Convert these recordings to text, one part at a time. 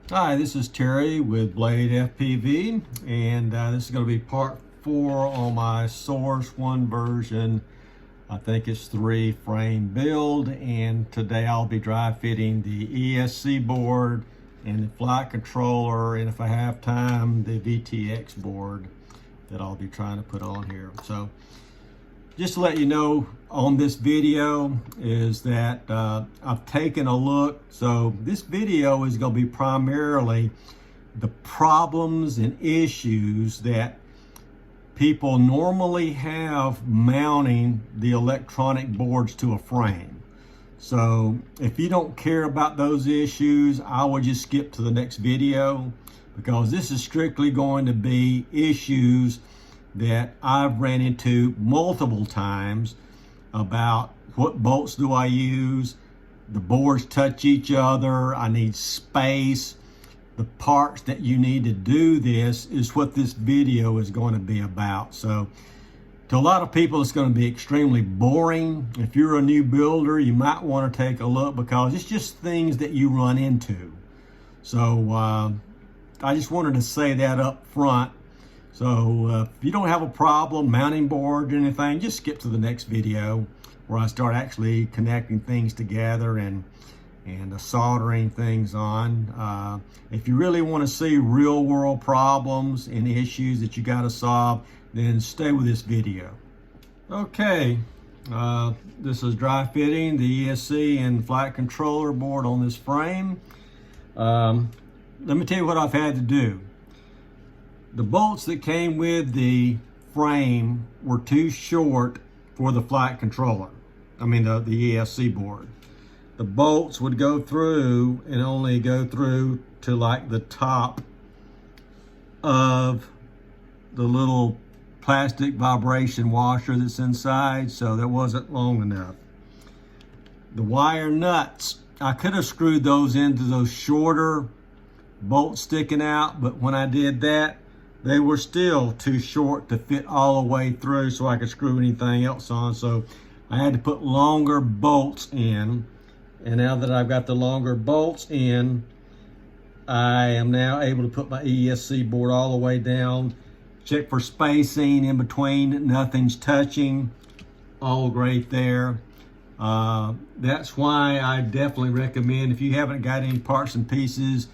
Hi, this is Terry with Blade FPV, and this is going to be part 4 on my Source 1 version. I think it's 3 frame build, and today I'll be dry fitting the ESC board and the flight controller, and if I have time, the VTX board that I'll be trying to put on here. So just to let you know on this video is that I've taken a look. So this video is going to be primarily the problems and issues that people normally have mounting the electronic boards to a frame. So if you don't care about those issues, I would just skip to the next video, because this is strictly going to be issues that I've ran into multiple times about what bolts do I use, the boards touch each other, I need space, the parts that you need to do this is what this video is going to be about. So to a lot of people it's going to be extremely boring. If you're a new builder, you might want to take a look, because it's just things that you run into. So I just wanted to say that up front. So if you don't have a problem mounting board or anything, just skip to the next video where I start actually connecting things together and soldering things on. If you really want to see real world problems and issues that you got to solve, then stay with this video. Okay, this is dry fitting the ESC and flight controller board on this frame. Let me tell you what I've had to do. The bolts that came with the frame were too short for the flight controller. I mean the ESC board. The bolts would go through and only go through to like the top of the little plastic vibration washer that's inside, so that wasn't long enough. The wire nuts, I could have screwed those into those shorter bolts sticking out, but when I did that, they were still too short to fit all the way through so I could screw anything else on. So I had to put longer bolts in. And now that I've got the longer bolts in, I am now able to put my ESC board all the way down, check for spacing in between, nothing's touching, all great there. That's why I definitely recommend, if you haven't got any parts and pieces,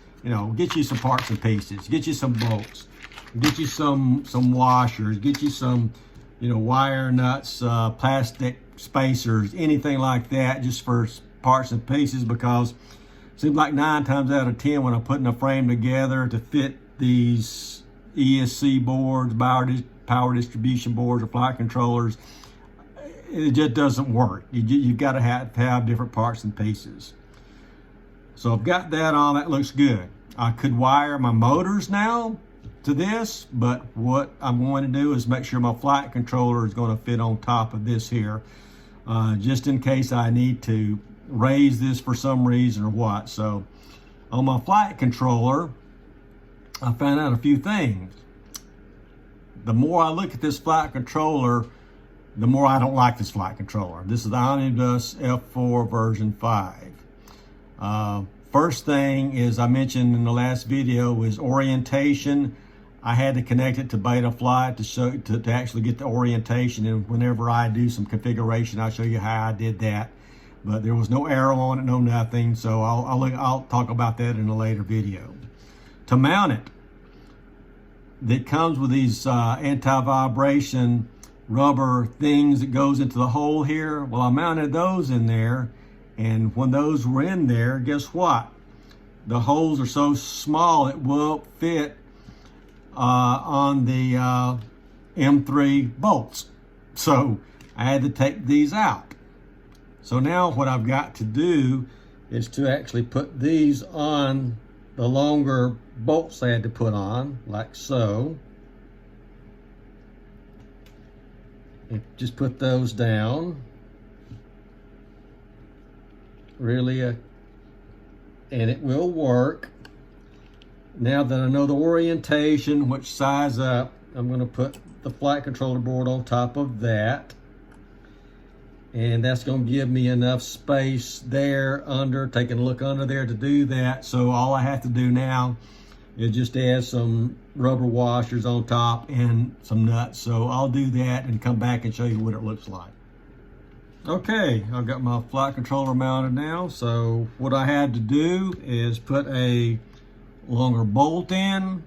get you some parts and pieces, get you some bolts, get you some washers, get you some, wire nuts, plastic spacers, anything like that, just for parts and pieces, because it seems like 9 times out of 10 when I'm putting a frame together to fit these ESC boards, power distribution boards, or flight controllers, it just doesn't work. You've got to have different parts and pieces. So I've got that on, that looks good. I could wire my motors now to this, but what I'm going to do is make sure my flight controller is going to fit on top of this here, just in case I need to raise this for some reason or what. So on my flight controller, I found out a few things. The more I look at this flight controller, the more I don't like this flight controller. This is the Omnibus F4 version 5. First thing is, I mentioned in the last video, is orientation. I had to connect it to Betaflight to actually get the orientation, and whenever I do some configuration, I'll show you how I did that. But there was no arrow on it, no nothing, so I'll talk about that in a later video. To mount it, that comes with these anti-vibration rubber things that goes into the hole here. Well, I mounted those in there, and when those were in there, guess what? The holes are so small it won't fit on the M3 bolts. So I had to take these out. So now what I've got to do is to actually put these on the longer bolts I had to put on, like so. And just put those down. Really, and it will work. Now that I know the orientation, which size up, I'm going to put the flight controller board on top of that. and that's going to give me enough space there under, taking a look under there to do that. So all I have to do now is just add some rubber washers on top and some nuts. So I'll do that and come back and show you what it looks like. Okay, I've got my flight controller mounted now. So what I had to do is put a longer bolt in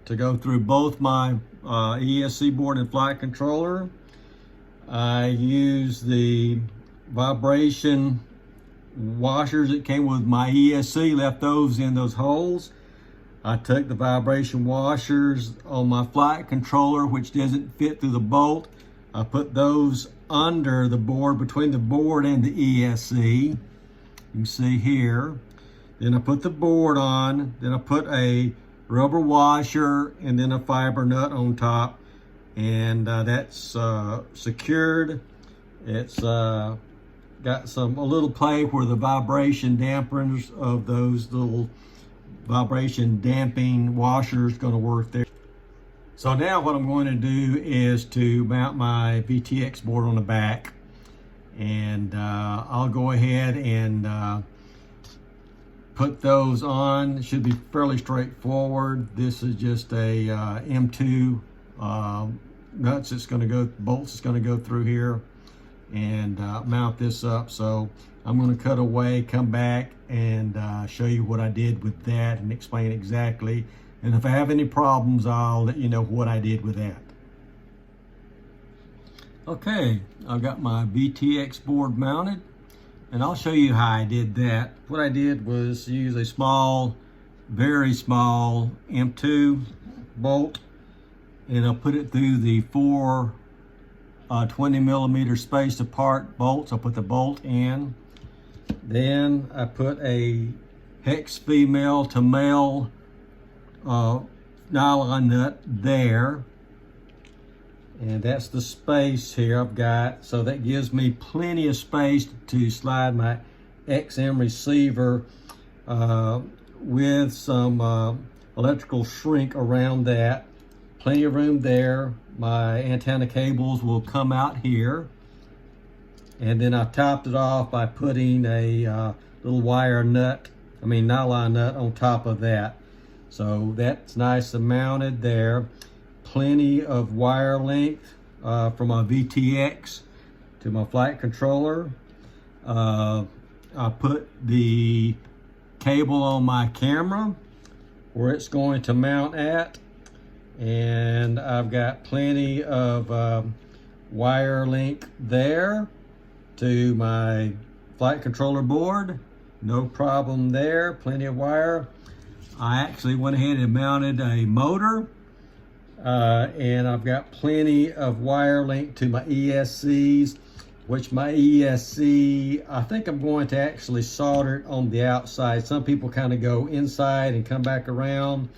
to go through both my ESC board and flight controller. I used the vibration washers that came with my ESC, left those in those holes. I took the vibration washers on my flight controller, which doesn't fit through the bolt. I put those under the board, between the board and the ESC. You can see here. Then I put the board on, then I put a rubber washer and then a fiber nut on top. And that's secured. It's got a little play where the vibration dampers of those little vibration damping washers going to work there. So now what I'm going to do is to mount my VTX board on the back, and I'll go ahead and put those on. It should be fairly straightforward. This is just a M2 nuts that's going to go, bolts that's going to go through here, and mount this up. So I'm going to cut away, come back, and show you what I did with that and explain exactly. And if I have any problems, I'll let you know what I did with that. Okay, I've got my VTX board mounted, and I'll show you how I did that. What I did was use a small, very small M2 bolt, and I'll put it through the four 20 millimeter spaced apart bolts. I'll put the bolt in. Then I put a hex female to male nylon nut there. And that's the space here I've got. So that gives me plenty of space to slide my XM receiver with some electrical shrink around that. Plenty of room there. My antenna cables will come out here. And then I topped it off by putting a little nylon nut on top of that. So that's nice and mounted there. Plenty of wire length from my VTX to my flight controller. I put the cable on my camera where it's going to mount at. And I've got plenty of wire link there to my flight controller board. No problem there, plenty of wire. I actually went ahead and mounted a motor, and I've got plenty of wire link to my ESCs, which my ESC, I think I'm going to actually solder it on the outside. Some people kind of go inside and come back around.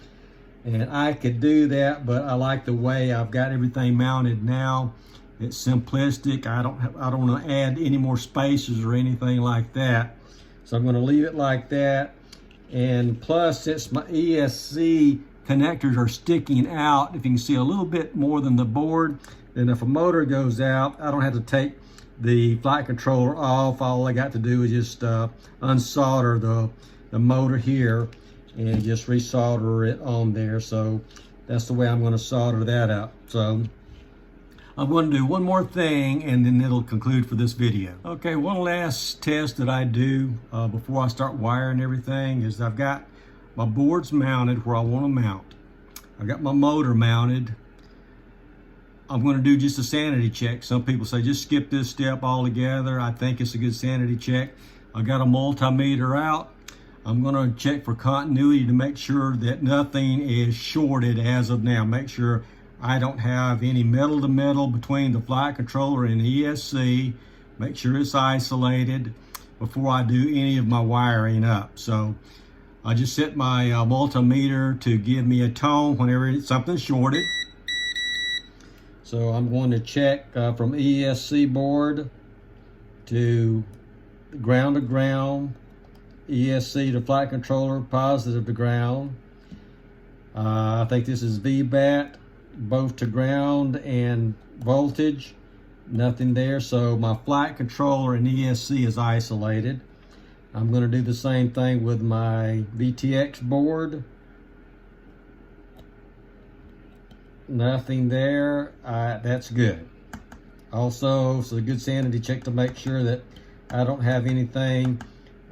And I could do that, but I like the way I've got everything mounted now. It's simplistic. I don't want to add any more spacers or anything like that. So I'm going to leave it like that. And plus, since my ESC connectors are sticking out, if you can see a little bit more than the board, then if a motor goes out, I don't have to take the flight controller off. All I got to do is just unsolder the motor here and just resolder it on there. So that's the way I'm going to solder that up. So I'm going to do one more thing and then it'll conclude for this video. Okay, one last test that I do before I start wiring everything is I've got my boards mounted where I want to mount. I've got my motor mounted. I'm going to do just a sanity check. Some people say just skip this step altogether. I think it's a good sanity check. I've got a multimeter out. I'm going to check for continuity to make sure that nothing is shorted as of now. Make sure I don't have any metal to metal between the flight controller and the ESC. Make sure it's isolated before I do any of my wiring up. So I just set my multimeter to give me a tone whenever something's shorted. So I'm going to check from ESC board to ground, ESC to flight controller, positive to ground. I think this is VBAT, both to ground and voltage. Nothing there. So my flight controller and ESC is isolated. I'm going to do the same thing with my VTX board. Nothing there. That's good. Also, it's a good sanity check to make sure that I don't have anything,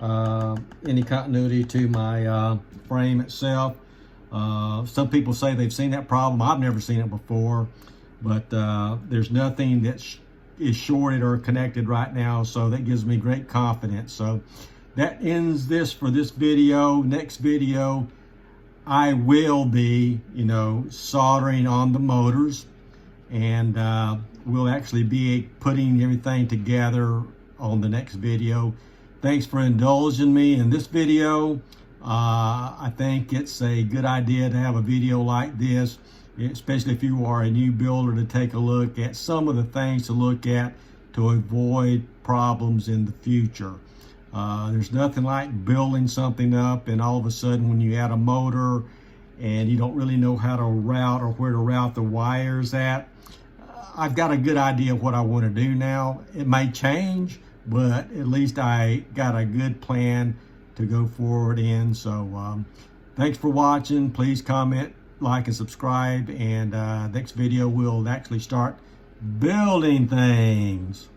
any continuity to my frame itself. Some people say they've seen that problem. I've never seen it before, but there's nothing that is shorted or connected right now, so that gives me great confidence. So that ends this for this video. Next video, I will be, soldering on the motors, and we'll actually be putting everything together on the next video. Thanks for indulging me in this video. I think it's a good idea to have a video like this, especially if you are a new builder, to take a look at some of the things to look at to avoid problems in the future. There's nothing like building something up and all of a sudden when you add a motor and you don't really know how to route or where to route the wires at. I've got a good idea of what I want to do now. It may change, but at least I got a good plan to go forward in. So thanks for watching. Please comment, like, and subscribe. And next video we'll actually start building things.